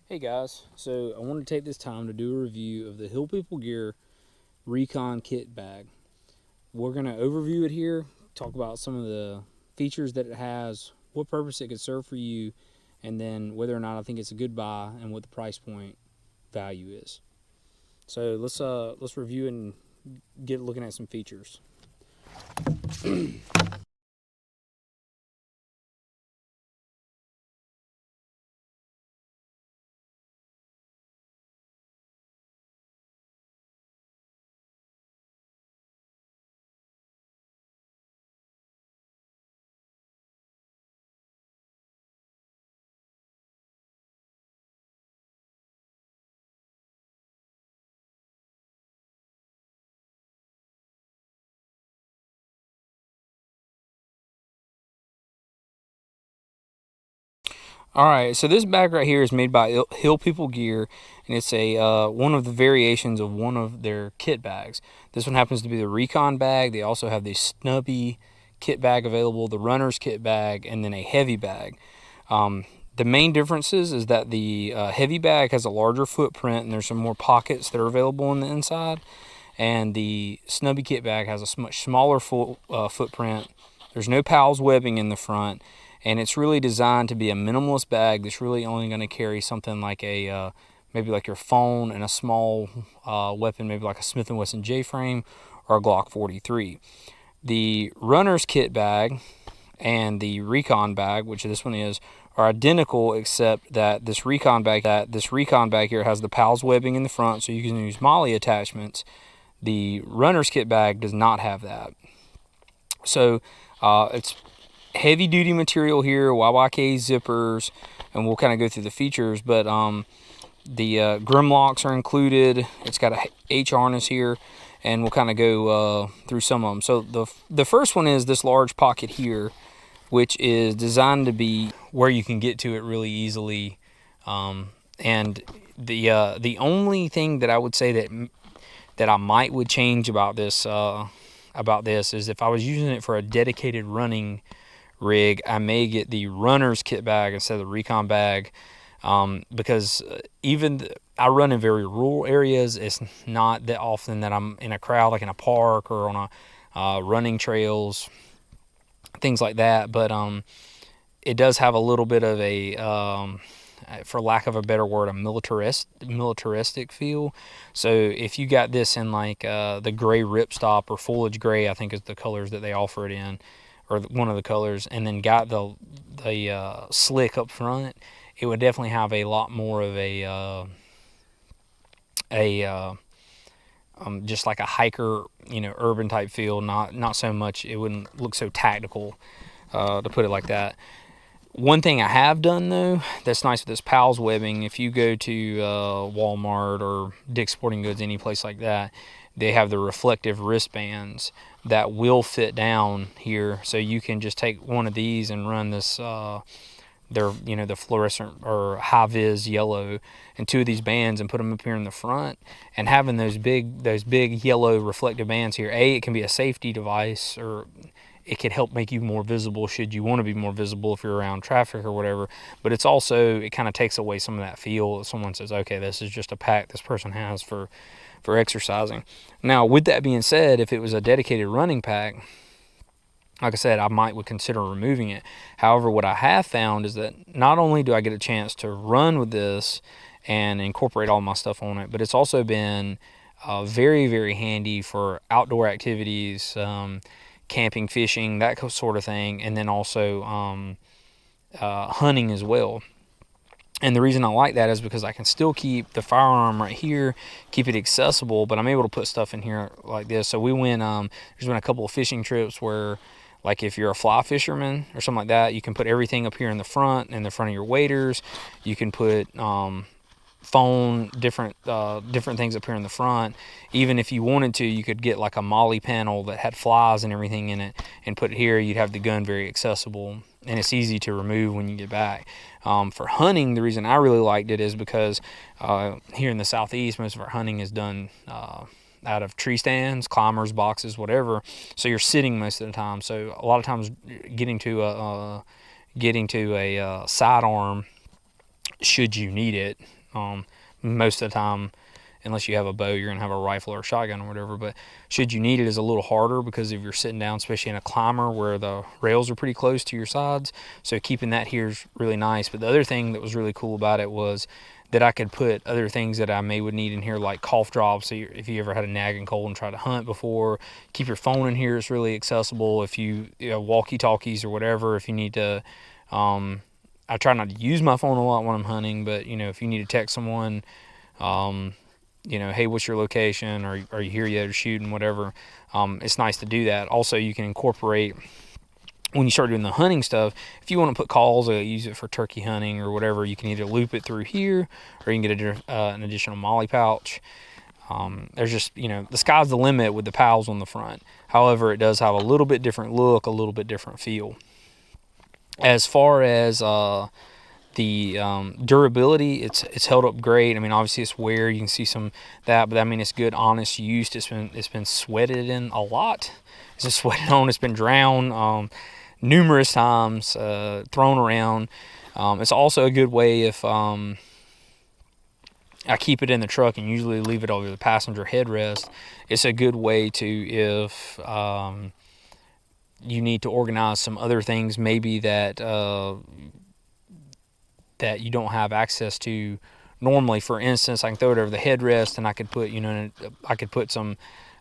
Hey guys, so I want to take this time to do a review of the Hill People Gear Recon kit bag. We're going to overview it here, talk about some of the features that it has, what purpose it could serve for you, and then whether or not I think it's a good buy and what the price point value is. So let's review and get looking at some features. All right, so this bag right here is made by Hill People Gear, and it's a one of the variations of one of their kit bags. This one happens to be the Recon bag. They also have the Snubby kit bag available, the Runner's kit bag, and then a heavy bag. The main differences is that the heavy bag has a larger footprint, and there's some more pockets that are available on the inside, and the Snubby kit bag has a much smaller footprint. There's no PALS webbing in the front, and it's really designed to be a minimalist bag that's really only going to carry something like a maybe like your phone and a small weapon, maybe like a Smith & Wesson J-frame or a Glock 43. The Runner's kit bag and the Recon bag, which this one is, are identical, except that this Recon bag here has the PALS webbing in the front, so you can use MOLLE attachments. The Runner's kit bag does not have that. So it's heavy duty material here, YYK zippers, and we'll kind of go through the features, but the grim locks are included. It's got a H harness here, and we'll kind of go through some of them. So the first one is this large pocket here, which is designed to be where you can get to it really easily. And the only thing that I would say that I would change about this is if I was using it for a dedicated running rig, I may get the Runner's kit bag instead of the Recon bag, because I run in very rural areas. It's not that often that I'm in a crowd, like in a park or on a running trails, things like that. But it does have a little bit of a for lack of a better word, a militaristic feel. So if you got this in like the gray ripstop or foliage gray, I think is the colors that they offer it in, or one of the colors, and then got the slick up front, it would definitely have a lot more of a just like a hiker, urban type feel. Not so much. It wouldn't look so tactical, to put it like that. One thing I have done though that's nice with this PALS webbing, if you go to Walmart or Dick's Sporting Goods, any place like that, they have the reflective wristbands that will fit down here, so you can just take one of these and run this the fluorescent or high vis yellow and two of these bands and put them up here in the front, and having those big yellow reflective bands here, it can be a safety device, or it could help make you more visible should you want to be more visible if you're around traffic or whatever. But it's also, it kind of takes away some of that feel. Someone says, okay, this is just a pack this person has for exercising. Now, with that being said, if it was a dedicated running pack, like I said, I would consider removing it. However, what I have found is that not only do I get a chance to run with this and incorporate all my stuff on it, but it's also been very, very handy for outdoor activities, camping, fishing, that sort of thing, and then also hunting as well. And the reason I like that is because I can still keep the firearm right here, keep it accessible, but I'm able to put stuff in here like this. So there's been a couple of fishing trips where, like if you're a fly fisherman or something like that, you can put everything up here in the front of your waders. You can put phone, different things up here in the front. Even if you wanted to, you could get like a MOLLE panel that had flies and everything in it and put it here. You'd have the gun very accessible, and it's easy to remove when you get back. For hunting, the reason I really liked it is because here in the southeast, most of our hunting is done out of tree stands, climbers, boxes, whatever. So you're sitting most of the time. So a lot of times getting to a sidearm should you need it. Most of the time, unless you have a bow, you're going to have a rifle or a shotgun or whatever. But should you need it is a little harder because if you're sitting down, especially in a climber where the rails are pretty close to your sides. So keeping that here is really nice. But the other thing that was really cool about it was that I could put other things that I would need in here, like cough drops. So if you ever had a nagging cold and tried to hunt before, keep your phone in here. It's really accessible. If you know, walkie-talkies or whatever, if you need to, I try not to use my phone a lot when I'm hunting, but you know, if you need to text someone, you know, hey, what's your location? Or are you here yet or shooting, whatever. It's nice to do that. Also, you can incorporate, when you start doing the hunting stuff, if you want to put calls or use it for turkey hunting or whatever, you can either loop it through here or you can get an additional molly pouch. There's just, you know, the sky's the limit with the pals on the front. However, it does have a little bit different look, a little bit different feel. As far as the durability, it's held up great. I mean, obviously it's wear, you can see some that, but I mean it's good, honest use. It's been sweated in a lot. It's been sweated on. It's been drowned numerous times, thrown around. It's also a good way if I keep it in the truck and usually leave it over the passenger headrest. It's a good way to, if you need to organize some other things maybe that that you don't have access to normally. For instance, I can throw it over the headrest and I could put, you know, I could put some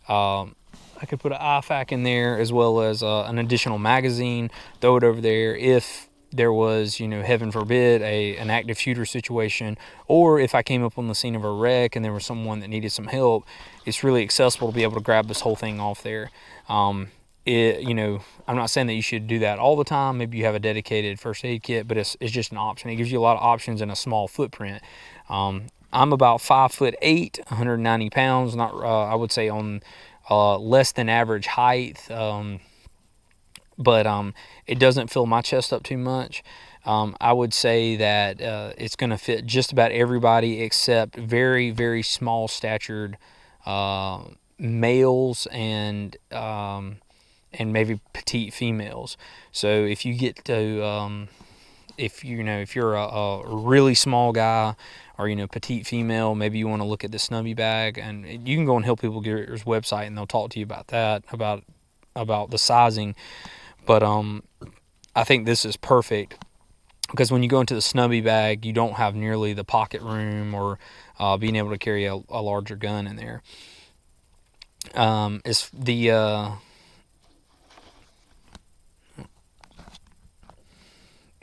I could put an IFAK in there as well as an additional magazine, throw it over there if there was, you know, heaven forbid, an active shooter situation, or if I came up on the scene of a wreck and there was someone that needed some help. It's really accessible to be able to grab this whole thing off there. You know, I'm not saying that you should do that all the time. Maybe you have a dedicated first aid kit, but it's just an option. It gives you a lot of options in a small footprint. I'm about 5'8", 190 pounds. Not, I would say on less than average height, but it doesn't fill my chest up too much. I would say that it's going to fit just about everybody except very, very small statured males and maybe petite females. So if you get to if you're a really small guy or, you know, petite female, maybe you want to look at the snubby bag, and you can go on Hill People Gear's website and they'll talk to you about that, about the sizing. But I think this is perfect because when you go into the snubby bag, you don't have nearly the pocket room or being able to carry a larger gun in there. It's the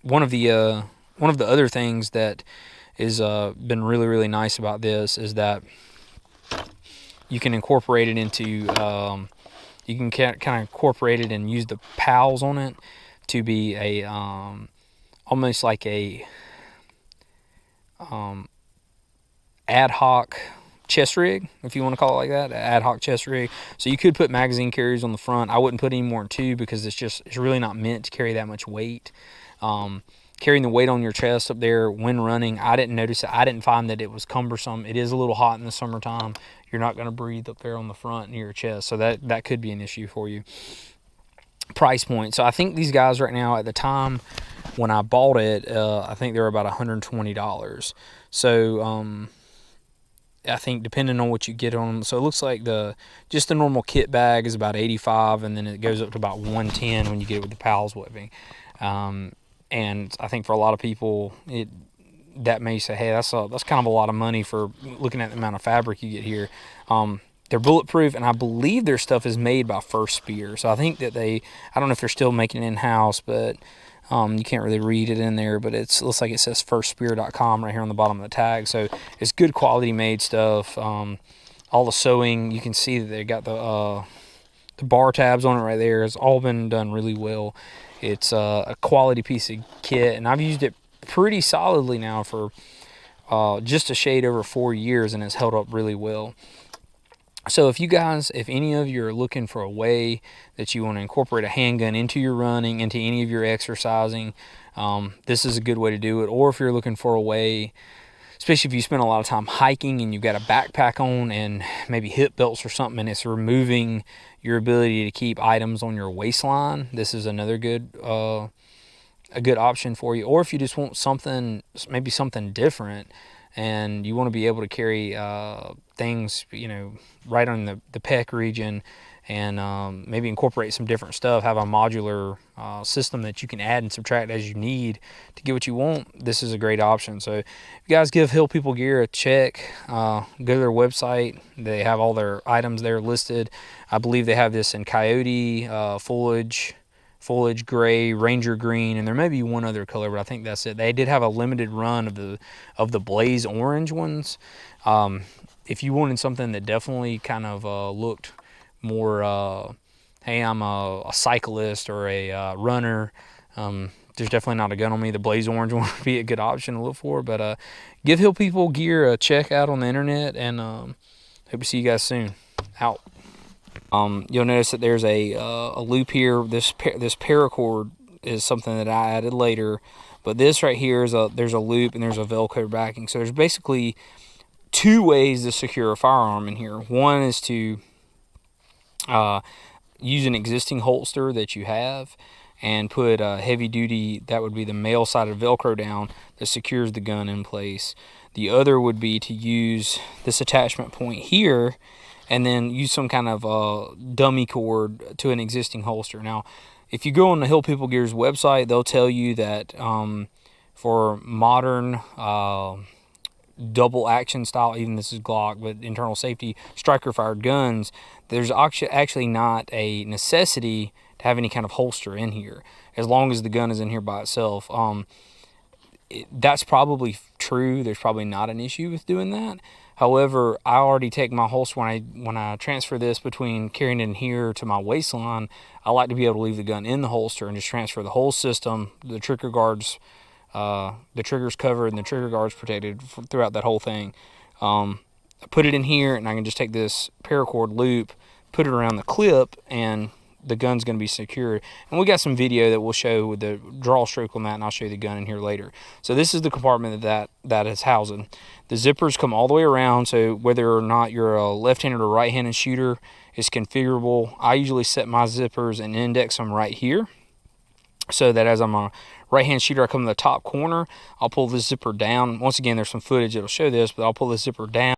one of the other things that is been really, really nice about this is that you can incorporate it into you can kind of incorporate it and use the pals on it to be a almost like a ad hoc chest rig, if you want to call it like that, ad hoc chest rig. So you could put magazine carriers on the front. I wouldn't put any more than 2 because it's really not meant to carry that much weight. Carrying the weight on your chest up there when running, I didn't notice it. I didn't find that it was cumbersome. It is a little hot in the summertime. You're not going to breathe up there on the front near your chest, so that could be an issue for you. Price point. So I think these guys right now, at the time when I bought it, I think they're about $120. So I think depending on what you get on them, so it looks like just the normal kit bag is about $85, and then it goes up to about $110 when you get it with the PALS webbing. And I think for a lot of people, that may say, hey, that's kind of a lot of money for looking at the amount of fabric you get here. They're bulletproof, and I believe their stuff is made by First Spear. So I think that I don't know if they're still making it in-house, but you can't really read it in there, but it looks like it says firstspear.com right here on the bottom of the tag. So it's good quality made stuff. All the sewing, you can see that they got the bar tabs on it right there. It's all been done really well. It's a quality piece of kit, and I've used it pretty solidly now for just a shade over 4 years, and it's held up really well. So if any of you are looking for a way that you want to incorporate a handgun into your running, into any of your exercising, this is a good way to do it. Or if you're looking for a way, especially if you spend a lot of time hiking and you've got a backpack on and maybe hip belts or something, and it's removing your ability to keep items on your waistline, this is another good a good option for you. Or if you just want something, maybe something different, and you want to be able to carry things, you know, right on the pec region, and maybe incorporate some different stuff, have a modular system that you can add and subtract as you need to get what you want, this is a great option. So if you guys give Hill People Gear a check, go to their website. They have all their items there listed. I believe they have this in coyote, foliage gray, ranger green, and there may be one other color, but I think that's it. They did have a limited run of the blaze orange ones. If you wanted something that definitely kind of looked more, hey, I'm a cyclist or a runner, there's definitely not a gun on me. The blaze orange one would be a good option to look for. But give Hill People Gear a check out on the internet, and hope to see you guys soon. Out. You'll notice that there's a loop here. This paracord is something that I added later, but this right here is there's a loop and there's a Velcro backing. So there's basically two ways to secure a firearm in here. One is to use an existing holster that you have and put a heavy duty, that would be the male side of Velcro down, that secures the gun in place. The other would be to use this attachment point here and then use some kind of dummy cord to an existing holster. Now, if you go on the Hill People Gear's website, they'll tell you that for modern double action style, even this is Glock, but internal safety striker fired guns, there's actually not a necessity to have any kind of holster in here, as long as the gun is in here by itself. That's probably true. There's probably not an issue with doing that. However, I already take my holster when I transfer this between carrying it in here to my waistline. I like to be able to leave the gun in the holster and just transfer the whole system, the trigger guards, the trigger's covered and the trigger guard's protected throughout that whole thing. I put it in here, and I can just take this paracord loop, put it around the clip, and the gun's going to be secured. And we got some video that we'll show with the draw stroke on that, and I'll show you the gun in here later. So this is the compartment that is housing. The zippers come all the way around, so whether or not you're a left-handed or right-handed shooter, it's configurable. I usually set my zippers and index them right here, so that as I'm a right-hand shooter, I come to the top corner, I'll pull this zipper down. Once again, there's some footage that'll show this, but I'll pull this zipper down.